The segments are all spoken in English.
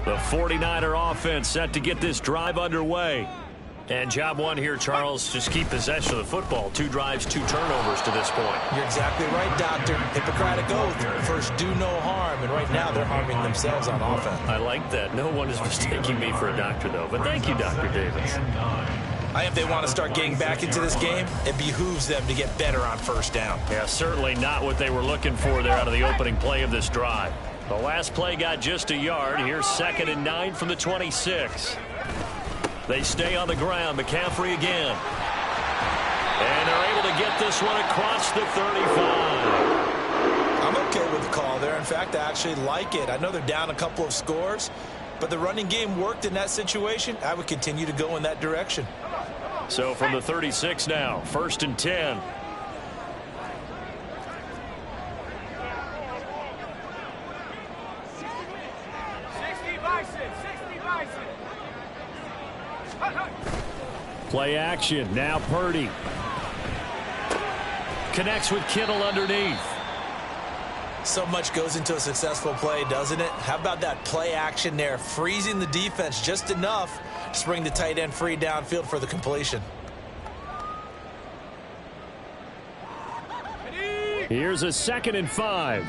The 49er offense set to get this drive underway. And job one here, Charles, just keep possession of the football. 2 drives, 2 turnovers to this point. You're exactly right, Doctor. Hippocratic oath. First, do no harm. And right now, they're harming themselves on offense. I like that. No one is mistaking me for a doctor, though. But thank you, Dr. Davis. If they want to start getting back into this game, it behooves them to get better on first down. Yeah, certainly not what they were looking for there out of the opening play of this drive. The last play got just a yard. Here's 2nd and 9 from the 26. They stay on the ground. McCaffrey again. And they're able to get this one across the 35. I'm okay with the call there. In fact, I actually like it. I know they're down a couple of scores, but the running game worked in that situation. I would continue to go in that direction. So from the 36 now, 1st and 10. Play action. Now Purdy. Connects with Kittle underneath. So much goes into a successful play, doesn't it? How about that play action there? Freezing the defense just enough to bring the tight end free downfield for the completion. Here's a 2nd and 5.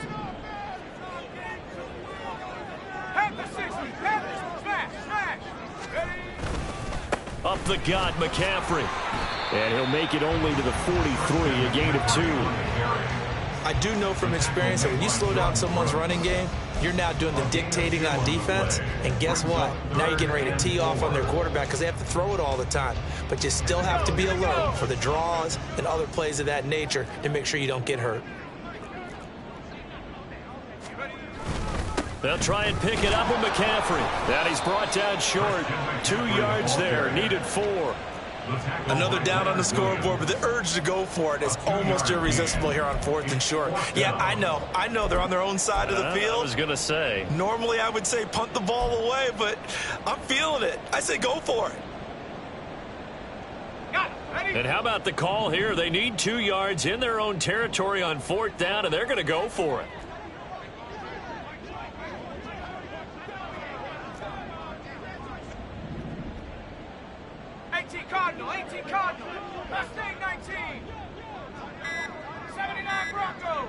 Up the gut, McCaffrey. And he'll make it only to the 43, a gain of 2. I do know from experience that when you slow down someone's running game, you're now doing the dictating on defense. And guess what? Now you're getting ready to tee off on their quarterback because they have to throw it all the time. But you still have to be alert for the draws and other plays of that nature to make sure you don't get hurt. They'll try and pick it up with McCaffrey. And he's brought down short. 2 yards there. Needed 4. Another down on the scoreboard, but the urge to go for it is almost irresistible here on 4th and short. Yeah, I know they're on their own side of the field. I was going to say. Normally I would say punt the ball away, but I'm feeling it. I say go for it. And how about the call here? They need 2 yards in their own territory on 4th down, and they're going to go for it. Cardinal, 18 Cardinal, Mustang 19, 79 Bronco,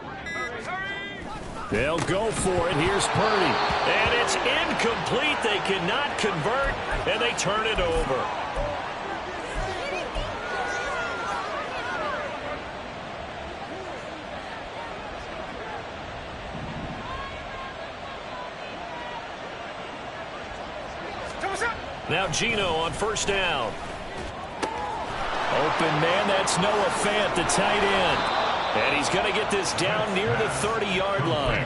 hurry. They'll go for it. Here's Purdy. And it's incomplete. They cannot convert, and they turn it over. Now Gino on 1st down. Open man, that's Noah Fant, the tight end. And he's going to get this down near the 30-yard line.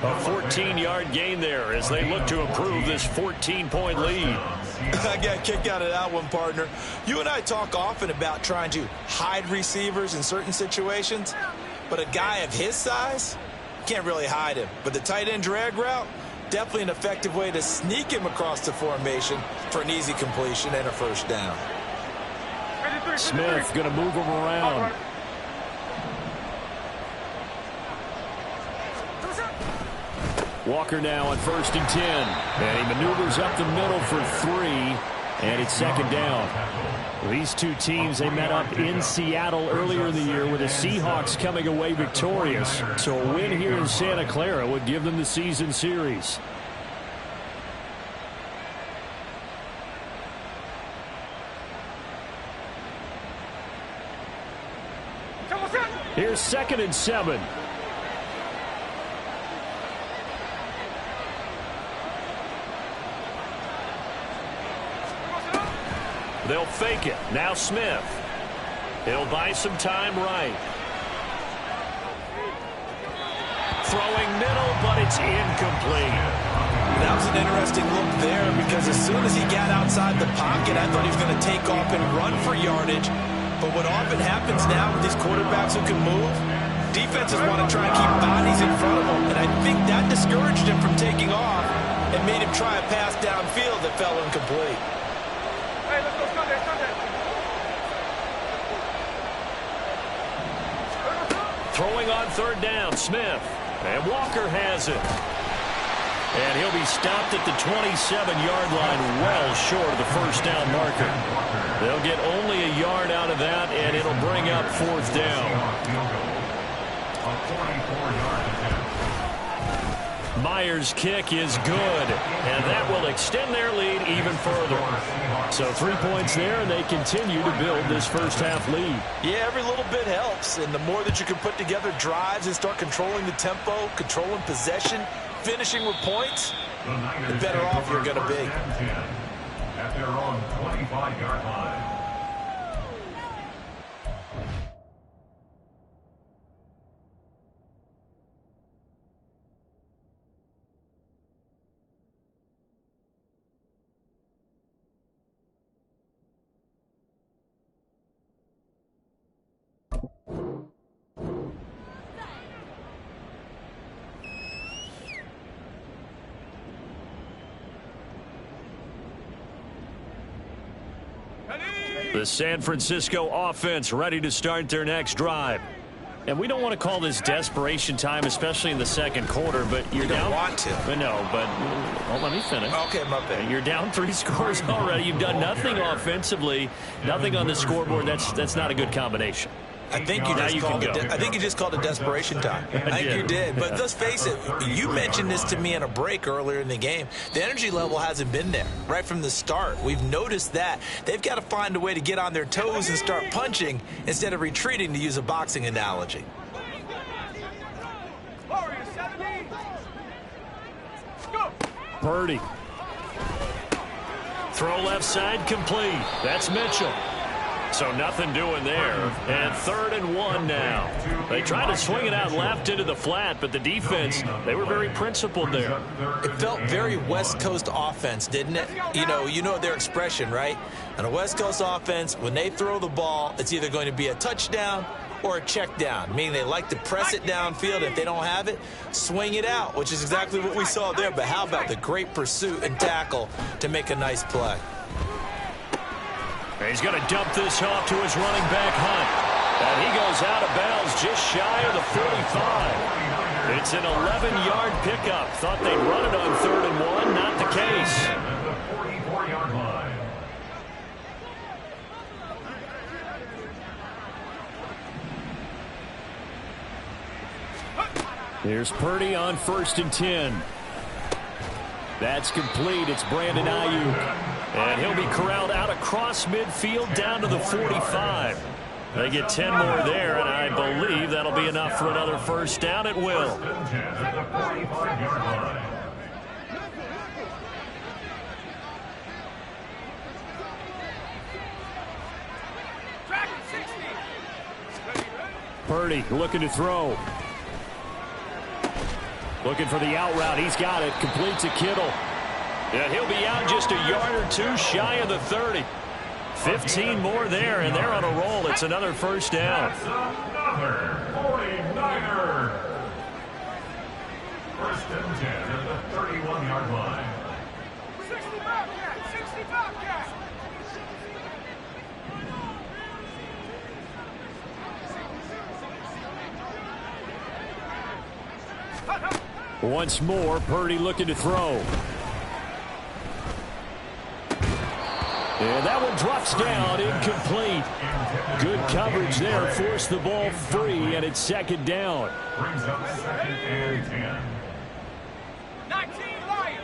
A 14-yard gain there as they look to improve this 14-point lead. I got a kick out of that one, partner. You and I talk often about trying to hide receivers in certain situations, but a guy of his size, can't really hide him. But the tight end drag route, definitely an effective way to sneak him across the formation for an easy completion and a 1st down. Smith going to move him around. Walker now on 1st and 10. And he maneuvers up the middle for 3. And it's 2nd down. These two teams, they met up in Seattle earlier in the year with the Seahawks coming away victorious. So a win here in Santa Clara would give them the season series. Here's 2nd and 7. They'll fake it. Now Smith. He'll buy some time right. Throwing middle, but it's incomplete. That was an interesting look there because as soon as he got outside the pocket, I thought he was going to take off and run for yardage. But what often happens now with these quarterbacks who can move, defenses want to try and keep bodies in front of them. And I think that discouraged him from taking off and made him try a pass downfield that fell incomplete. Hey, let's go Sunday, Sunday. Throwing on 3rd down, Smith. And Walker has it. And he'll be stopped at the 27-yard line, well short of the first down marker. They'll get only a yard out of that, and it'll bring up fourth down. Myers' kick is good, and that will extend their lead even further. So 3 points there, and they continue to build this first-half lead. Yeah, every little bit helps, and the more that you can put together drives and start controlling the tempo, controlling possession, finishing with points, the better off you're going to be. At their own 25-yard line. The San Francisco offense ready to start their next drive. And we don't want to call this desperation time, especially in the second quarter, but you're down. You don't want to. But no, but well, let me finish. Okay, my bad. You're down 3 scores already. You've done nothing offensively, nothing on the scoreboard. That's not a good combination. I think you just called it desperation time. I think you did. But let's face it, you mentioned this to me in a break earlier in the game. The energy level hasn't been there right from the start. We've noticed that. They've got to find a way to get on their toes and start punching instead of retreating, to use a boxing analogy. Warriors 17. Go. Purdy. Throw left side complete. That's Mitchell. So nothing doing there. And 3rd and 1 now. They tried to swing it out left into the flat, but the defense, they were very principled there. It felt very West Coast offense, didn't it? You know their expression, right? On a West Coast offense, when they throw the ball, it's either going to be a touchdown or a check down, meaning they like to press it downfield. If they don't have it, swing it out, which is exactly what we saw there. But how about the great pursuit and tackle to make a nice play? He's going to dump this off to his running back, Hunt. And he goes out of bounds just shy of the 45. It's an 11-yard pickup. Thought they'd run it on 3rd and 1. Not the case. The 44-yard line. Here's Purdy on 1st and 10. That's complete. It's Brandon Ayuk. And he'll be corralled out across midfield down to the 45. They get 10 more there, and I believe that'll be enough for another first down. It will. Purdy looking to throw. Looking for the out route. He's got it. Complete to Kittle. And he'll be out just a yard or two shy of the 30. 15 more there, and they're on a roll. It's another first down. That's another 49er. 1st and 10 at the 31-yard line. 60 Bobcat. 60 Bobcat. Once more, Purdy looking to throw. And that one drops down, incomplete. Good coverage there, forced the ball free, and it's 2nd down. Brings up 2nd and 10. 19 Lions.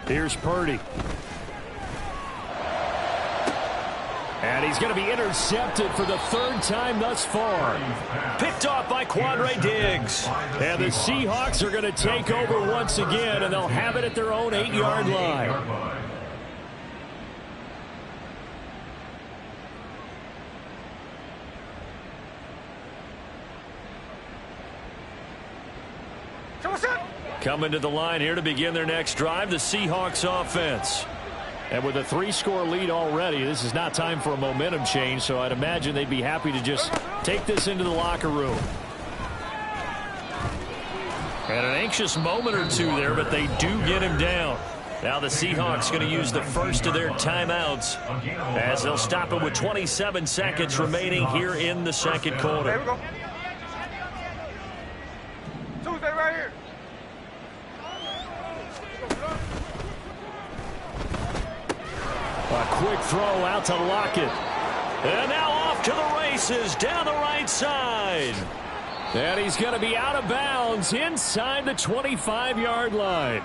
Here's Purdy. And he's going to be intercepted for the 3rd time thus far. Picked off by Quandre Diggs. And the Seahawks are going to take over once again, and they'll have it at their own 8-yard line. Coming to the line here to begin their next drive, the Seahawks offense. And with a 3-score lead already, this is not time for a momentum change, so I'd imagine they'd be happy to just take this into the locker room. And an anxious moment or two there, but they do get him down. Now the Seahawks going to use the first of their timeouts as they'll stop it with 27 seconds remaining here in the second quarter. Here we go. Tuesday right here. A quick throw out to Lockett. And now off to the races down the right side. And he's going to be out of bounds inside the 25-yard line.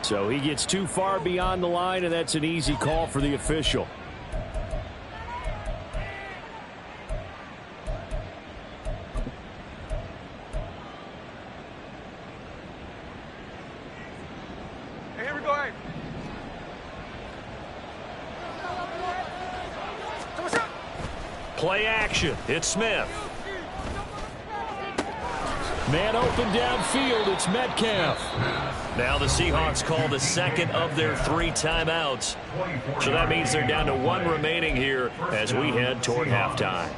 So he gets too far beyond the line, and that's an easy call for the official. Hey, here we go, hey. Play action. It's Smith. Man open downfield. It's Metcalf. Now the Seahawks call the second of their 3 timeouts. So that means they're down to 1 remaining here as we head toward halftime.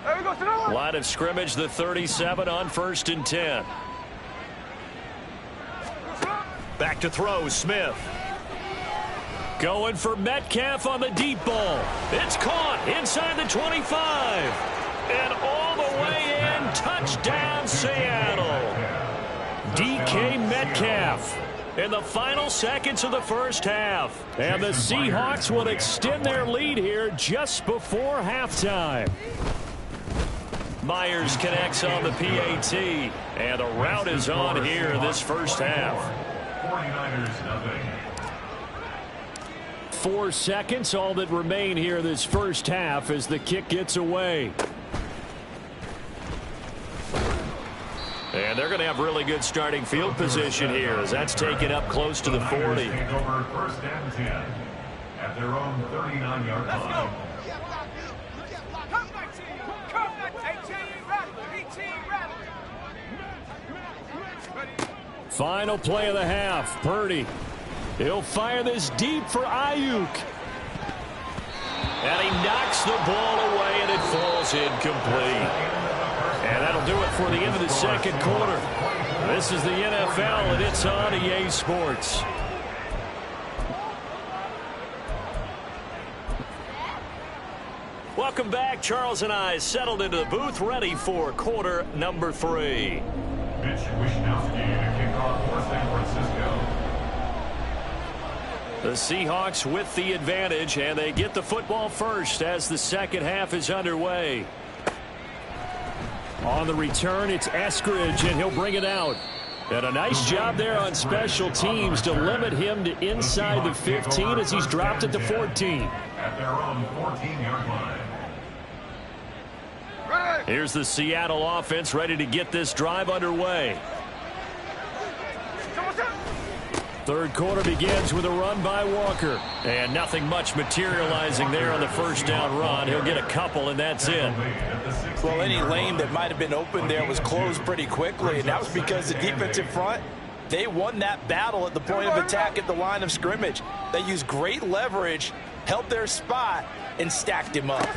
There we go, Sonoma. Line of scrimmage, the 37 on 1st and 10. Back to throw, Smith. Going for Metcalf on the deep ball. It's caught inside the 25. And all the way in, touchdown Seattle. DK Metcalf in the final seconds of the first half. And the Seahawks will extend their lead here just before halftime. Myers connects on the PAT. And a rout is on here in this first half. 49ers nothing. 4 seconds, all that remain here this first half as the kick gets away. And they're going to have really good starting field position here as that's taken up close to the 40. Take over 1st and 10 at their own 39-yard Let's line. go. Come back to you. Come back. A-Team rattling. B-Team rattling. Ready? Final play of the half. Purdy. He'll fire this deep for Ayuk. And he knocks the ball away, and it falls incomplete. And that'll do it for the end of the second quarter. This is the NFL, and it's on EA Sports. Welcome back. Charles and I settled into the booth, ready for quarter number 3. Mitch Wishnowsky to kick off for San Francisco. The Seahawks with the advantage, and they get the football first as the second half is underway. On the return, it's Eskridge, and he'll bring it out. And a nice job there on special teams to limit him to inside the 15 as he's dropped it to 14. At their own 14-yard line. Here's the Seattle offense ready to get this drive underway. Third quarter begins with a run by Walker. And nothing much materializing there on the first down run. He'll get a couple, and that's it. Well, any lane that might have been open there was closed pretty quickly, and that was because the defensive front, they won that battle at the point of attack at the line of scrimmage. They used great leverage, held their spot, and stacked him up.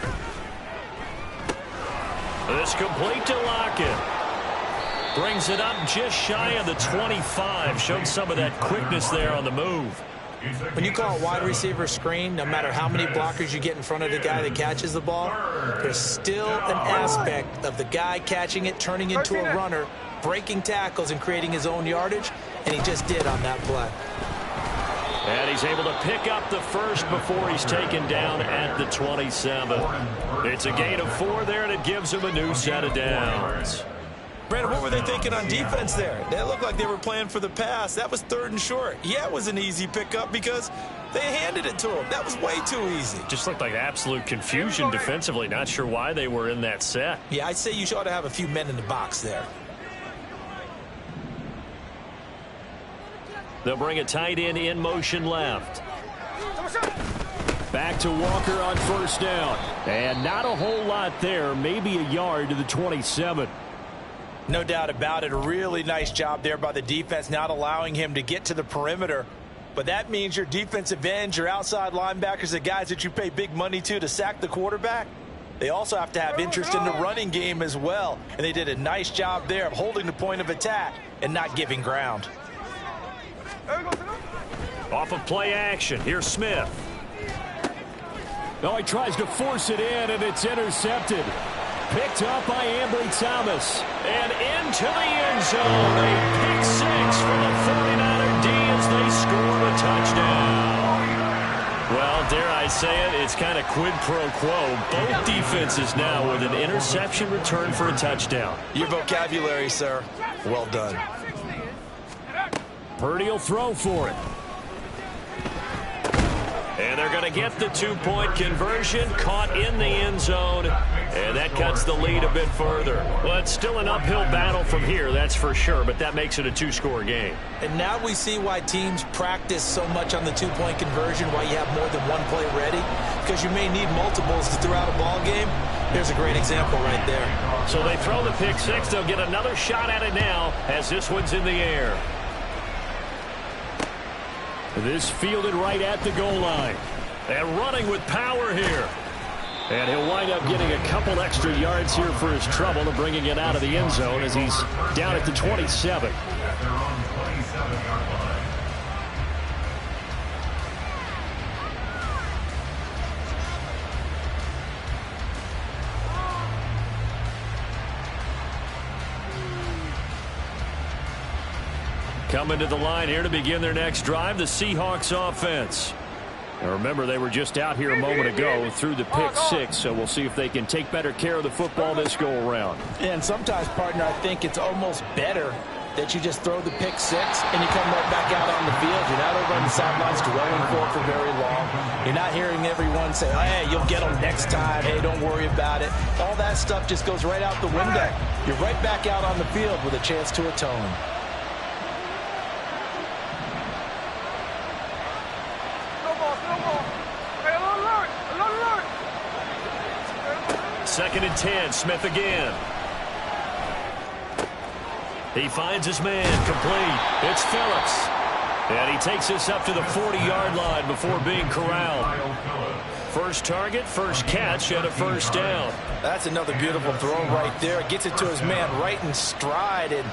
This complete to Lockett. Brings it up just shy of the 25. Showed some of that quickness there on the move. When you call a wide receiver screen, no matter how many blockers you get in front of the guy that catches the ball, there's still an aspect of the guy catching it, turning into a runner, breaking tackles and creating his own yardage, and he just did on that play. And he's able to pick up the first before he's taken down at the 27. It's a gain of 4 there, and it gives him a new set of downs. Brandon, what were they thinking on defense there? They looked like they were playing for the pass. That was 3rd and short. Yeah, it was an easy pickup because they handed it to him. That was way too easy. Just looked like absolute confusion defensively. Not sure why they were in that set. Yeah, I'd say you ought to have a few men in the box there. They'll bring a tight end in motion left. Back to Walker on first down. And not a whole lot there. Maybe a yard to the 27. No doubt about it. A really nice job there by the defense, not allowing him to get to the perimeter. But that means your defensive ends, your outside linebackers, the guys that you pay big money to sack the quarterback, They also have to have interest in the running game as well. And they did a nice job there of holding the point of attack and not giving ground. Off of play action, here's Smith. No, he tries to force it in, and it's intercepted. Picked up by Ambry Thomas. And into the end zone. A pick six for the 49er D as they score a touchdown. Well, dare I say it, it's kind of quid pro quo. Both defenses now with an interception return for a touchdown. Your vocabulary, sir. Well done. Purdy will throw for it. And they're going to get the two-point conversion, caught in the end zone, and that cuts the lead a bit further. Well, it's still an uphill battle from here, that's for sure, but that makes it a two-score game. And now we see why teams practice so much on the two-point conversion, why you have more than one play ready, because you may need multiples throughout a ball game. Here's a great example right there. So they throw the pick six. They'll get another shot at it now as this one's in the air. This fielded right at the goal line. And running with power here. And he'll wind up getting a couple extra yards here for his trouble and bringing it out of the end zone as he's down at the 27. Coming to the line here to begin their next drive, the Seahawks offense. Now remember, they were just out here a moment ago through the pick six, so we'll see if they can take better care of the football this go-around. And sometimes, partner, I think it's almost better that you just throw the pick six and you come right back out on the field. You're not over on the sidelines dwelling for very long. You're not hearing everyone say, oh, hey, you'll get them next time. Hey, don't worry about it. All that stuff just goes right out the window. You're right back out on the field with a chance to atone. Second and 10, Smith again. He finds his man, complete. It's Phillips. And he takes this up to the 40-yard line before being corralled. First target, first catch, and a first down. That's another beautiful throw right there. Gets it to his man right in stride. And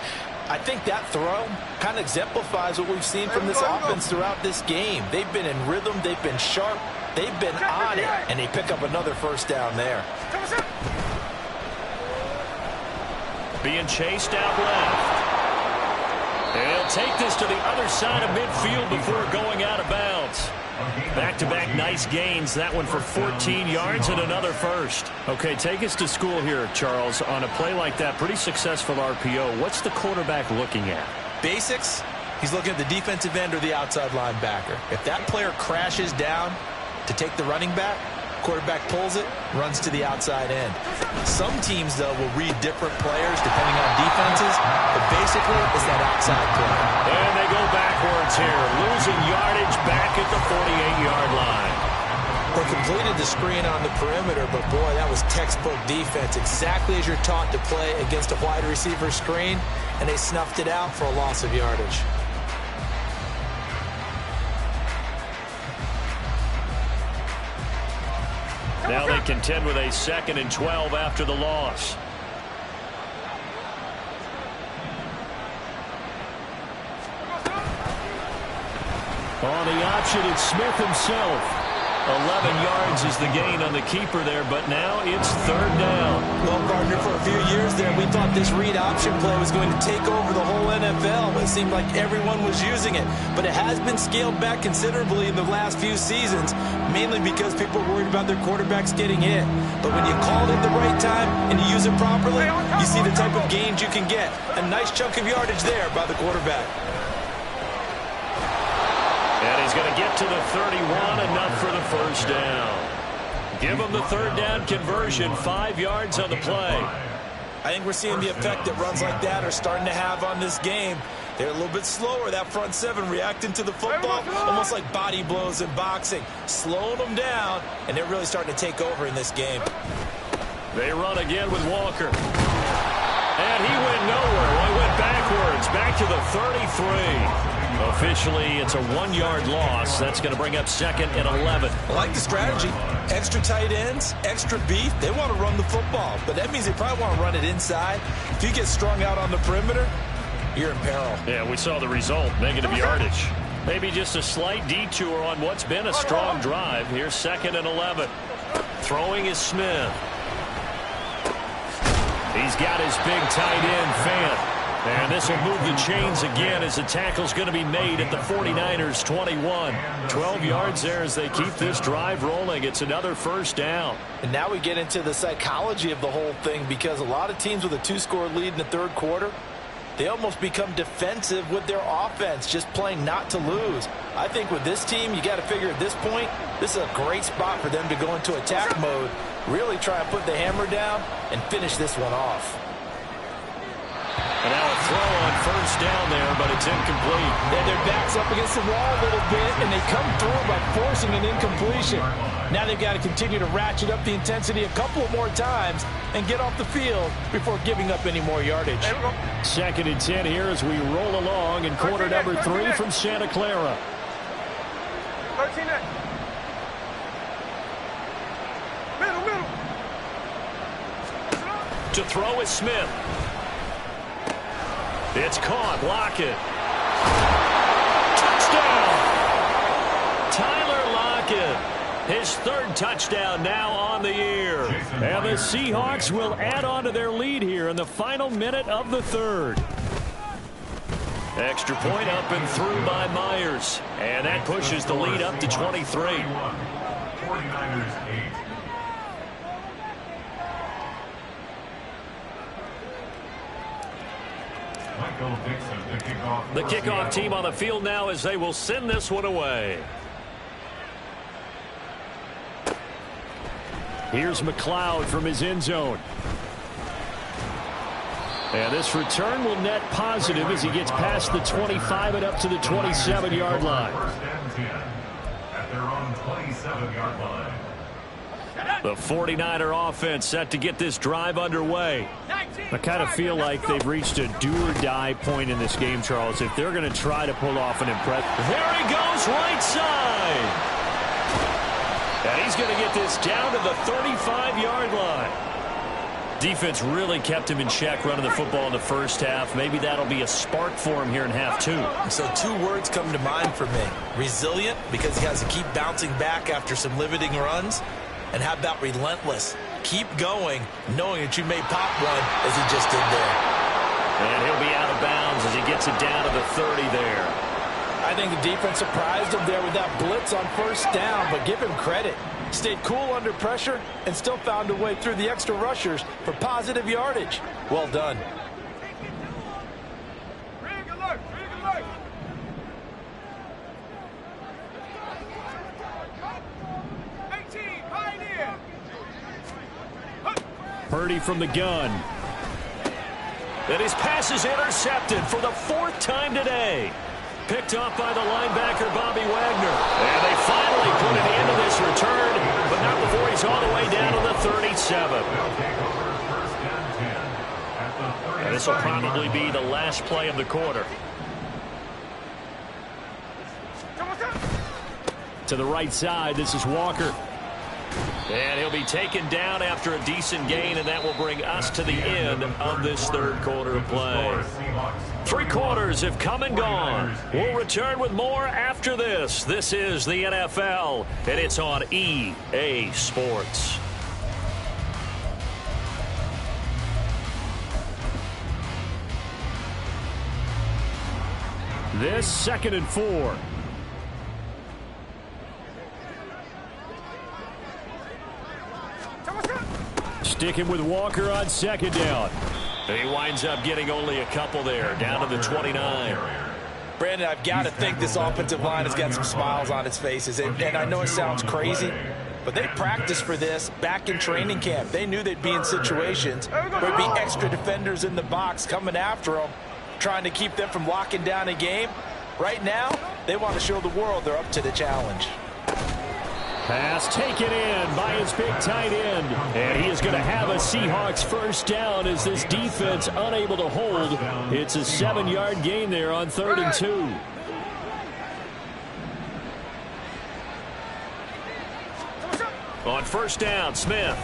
I think that throw kind of exemplifies what we've seen from this offense throughout this game. They've been in rhythm. They've been sharp. They've been on it. And they pick up another first down there. Being chased out left. And he'll take this to the other side of midfield before going out of bounds. Back-to-back nice gains. That one for 14 yards and another first. Okay, take us to school here, Charles. On a play like that, pretty successful RPO. What's the quarterback looking at? Basics. He's looking at the defensive end or the outside linebacker. If that player crashes down to take the running back, quarterback pulls it, runs to the outside end. Some teams, though, will read different players depending on defenses, but basically it's that outside play. And they go backwards here, losing yardage back at the 48-yard line. They completed the screen on the perimeter, but boy, that was textbook defense, exactly as you're taught to play against a wide receiver screen, and they snuffed it out for a loss of yardage. Now they contend with a 2nd and 12 after the loss. On the option, it's Smith himself. 11 yards is the gain on the keeper there, but now it's 3rd down. Well, partner, for a few years there, we thought this read option play was going to take over the whole NFL. It seemed like everyone was using it, but it has been scaled back considerably in the last few seasons, mainly because people are worried about their quarterbacks getting hit. But when you call it at the right time and you use it properly, you see the type of gains you can get. A nice chunk of yardage there by the quarterback. And he's going to get to the 31, enough for the first down. Give him the 3rd down conversion, 5 yards on the play. I think we're seeing the effect that runs like that are starting to have on this game. They're a little bit slower, that front seven, reacting to the football, almost like body blows in boxing, slowing them down, and they're really starting to take over in this game. They run again with Walker. And he went nowhere. Well, he went backwards, back to the 33. Officially, it's a 1-yard loss. That's going to bring up 2nd and 11. I like the strategy. Extra tight ends, extra beef. They want to run the football, but that means they probably want to run it inside. If you get strung out on the perimeter, you're in peril. Yeah, we saw the result, negative yardage. Maybe just a slight detour on what's been a strong drive. Here's 2nd and 11. Throwing is Smith. He's got his big tight end, Fant. And this will move the chains again as the tackle's going to be made at the 49ers 21. 12 yards there as they keep this drive rolling. It's another first down. And now we get into the psychology of the whole thing, because a lot of teams with a 2-score lead in the third quarter, they almost become defensive with their offense, just playing not to lose. I think with this team, you got to figure at this point, this is a great spot for them to go into attack mode, really try and put the hammer down and finish this one off. And now a throw on first down there, but it's incomplete. Yeah, their back's up against the wall a little bit, and they come through by forcing an incompletion. Now they've got to continue to ratchet up the intensity a couple of more times and get off the field before giving up any more yardage. 2nd and 10 here as we roll along in quarter number 3 from Santa Clara. 13 next. Middle. To throw is Smith. It's caught. Lockett. Touchdown! Tyler Lockett. His 3rd touchdown now on the year. And the Seahawks will add on to their lead here in the final minute of the 3rd. Extra point up and through by Myers. And that pushes the lead up to 23. 49ers 8. The kickoff team on the field now as they will send this one away. Here's McLeod from his end zone. And this return will net positive as he gets past the 25 and up to the 27-yard line. First and 10 at their own 27-yard line. The 49er offense set to get this drive underway. I kind of feel like they've reached a do-or-die point in this game, Charles, if they're going to try to pull off an impressive. There he goes, right side. And he's going to get this down to the 35-yard line. Defense really kept him in check running the football in the first half. Maybe that'll be a spark for him here in half 2. So 2 words come to mind for me. Resilient, because he has to keep bouncing back after some limiting runs. And how about relentless? Keep going, knowing that you may pop one as he just did there. And he'll be out of bounds as he gets it down to the 30 there. I think the defense surprised him there with that blitz on first down, but give him credit. Stayed cool under pressure and still found a way through the extra rushers for positive yardage. Well done. Rig alert. Purdy from the gun. And his pass is intercepted for the 4th time today. Picked off by the linebacker, Bobby Wagner. And they finally put an end to this return, but not before he's all the way down to the 37. And this will probably be the last play of the quarter. To the right side, this is Walker. And he'll be taken down after a decent gain, and that will bring us to the end of this 3rd quarter of play. 3 quarters have come and gone. We'll return with more after this. This is the NFL, and it's on EA Sports. This 2nd and 4. Sticking with Walker on 2nd down. And he winds up getting only a couple there, down to the 29. Brandon, I've got to think this offensive line has got some smiles on its faces. And I know it sounds crazy, but they practiced for this back in training camp. They knew they'd be in situations where there'd be extra defenders in the box coming after them, trying to keep them from locking down a game. Right now, they want to show the world they're up to the challenge. Pass taken in by his big tight end. And he is going to have a Seahawks first down as this defense unable to hold. It's a 7-yard gain there on 3rd and 2. On first down, Smith.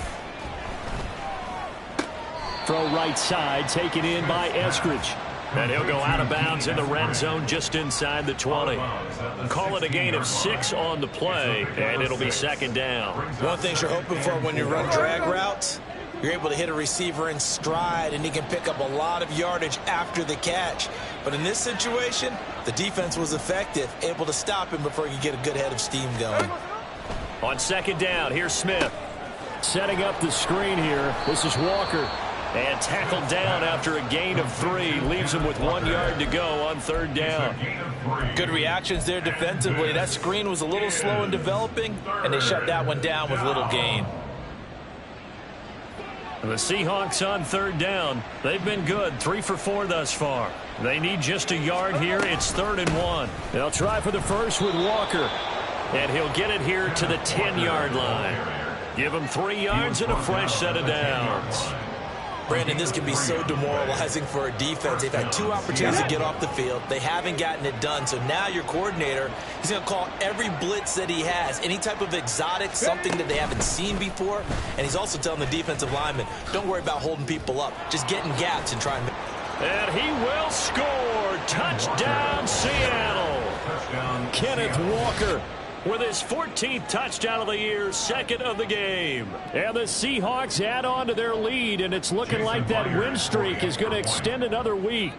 Throw right side, taken in by Eskridge. And he'll go out of bounds in the red zone just inside the 20. Call it a gain of 6 on the play, and it'll be second down. One thing you're hoping for when you run drag routes, you're able to hit a receiver in stride, and he can pick up a lot of yardage after the catch. But in this situation, the defense was effective, able to stop him before he could get a good head of steam going. On second down, here's Smith. Setting up the screen here. This is Walker. And tackled down after a gain of 3. Leaves him with 1 yard to go on third down. Good reactions there defensively. That screen was a little slow in developing, and they shut that one down with little gain. The Seahawks on third down. They've been good, 3 for 4 thus far. They need just a yard here. It's 3rd and 1. They'll try for the first with Walker. And he'll get it here to the 10-yard line. Give him 3 yards and a fresh set of downs. Brandon, this can be so demoralizing for a defense. They've had 2 opportunities to get off the field. They haven't gotten it done. So now your coordinator, he's going to call every blitz that he has, any type of exotic, something that they haven't seen before. And he's also telling the defensive lineman, don't worry about holding people up. Just get in gaps and try and... And he will score. Touchdown, Seattle. Kenneth Walker with his 14th touchdown of the year, 2nd of the game. And the Seahawks add on to their lead, and it's looking like that win streak is going to extend another week.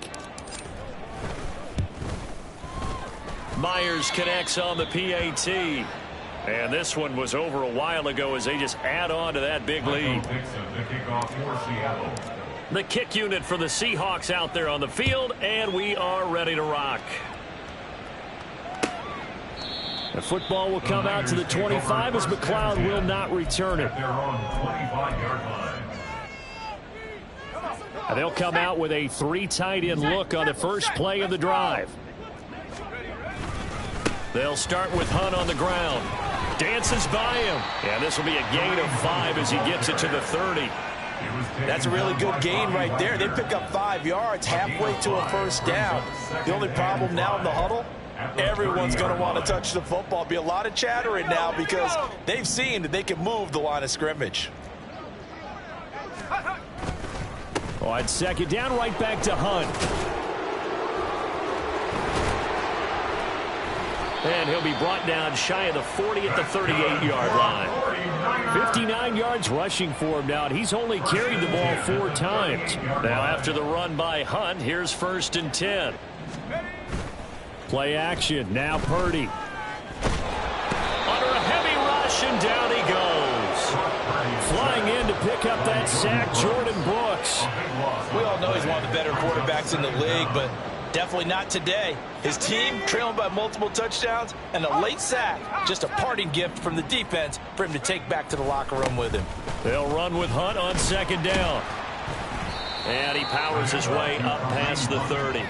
Myers connects on the PAT. And this one was over a while ago as they just add on to that big lead. The kick unit for the Seahawks out there on the field, and we are ready to rock. The football will come out to the 25 as McLeod will not return it. And they'll come out with a 3 tight end look on the first play of the drive. They'll start with Hunt on the ground. Dances by him. And this will be a gain of 5 as he gets it to the 30. That's a really good gain right there. They pick up 5 yards halfway to a first down. The only problem now in the huddle, everyone's going to want to touch the football. Be a lot of chattering now because they've seen that they can move the line of scrimmage. On second down, right back to Hunt. And he'll be brought down shy of the 40 at the 38-yard line. 59 yards rushing for him now. He's only carried the ball 4 times. Now after the run by Hunt, here's 1st and 10. Play action. Now Purdy. Under a heavy rush, and down he goes. Flying in to pick up that sack, Jordan Brooks. We all know he's one of the better quarterbacks in the league, but definitely not today. His team trailing by multiple touchdowns, and a late sack, just a parting gift from the defense for him to take back to the locker room with him. They'll run with Hunt on second down. And he powers his way up past the 30.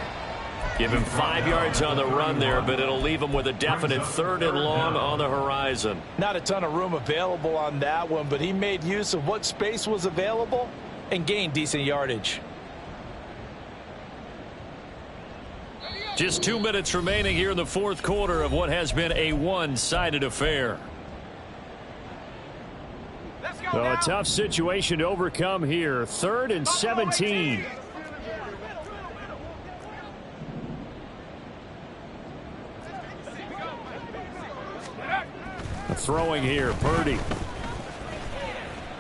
Give him 5 yards on the run there, but it'll leave him with a definite 3rd and long on the horizon. Not a ton of room available on that one, but he made use of what space was available and gained decent yardage. Just 2 minutes remaining here in the 4th quarter of what has been a one-sided affair. So a tough situation to overcome here. 3rd and 17. Throwing here, Purdy.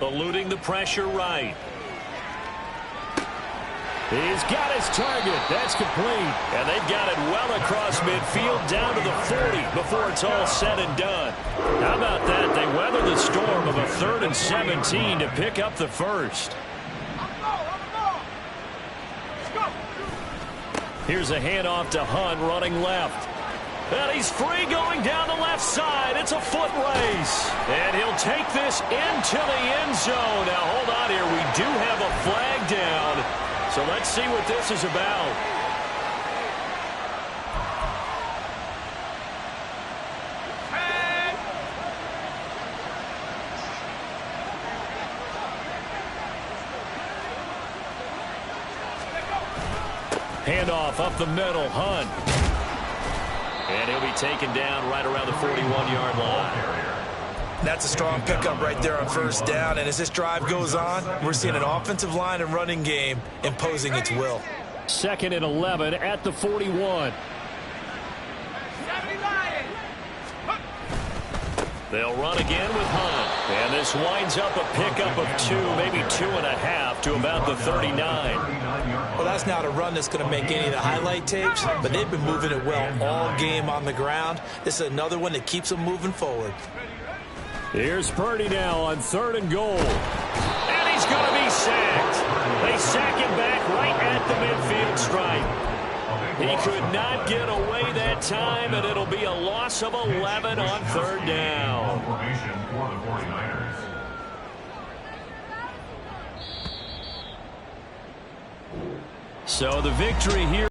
Eluding the pressure right. He's got his target. That's complete. And they've got it well across midfield down to the 40 before it's all said and done. How about that? They weather the storm of a 3rd and 17 to pick up the first. Here's a handoff to Hunt running left. And he's free going down the left side. It's a foot race. And he'll take this into the end zone. Now, hold on here. We do have a flag down. So let's see what this is about. Handoff up the middle. Hunt. And he'll be taken down right around the 41-yard line. That's a strong pickup right there on first down. And as this drive goes on, we're seeing an offensive line and running game imposing its will. 2nd and 11 at the 41. They'll run again with Hunt. And this winds up a pickup of 2, maybe 2.5 to about the 39. Well, that's not a run that's going to make any of the highlight tapes, but they've been moving it well all game on the ground. This is another one that keeps them moving forward. Here's Purdy now on 3rd and goal. And he's going to be sacked. They sack him back right at the midfield stripe. He could not get away that time, and it'll be a loss of 11 on 3rd down. Formation for the 49ers. So the victory here.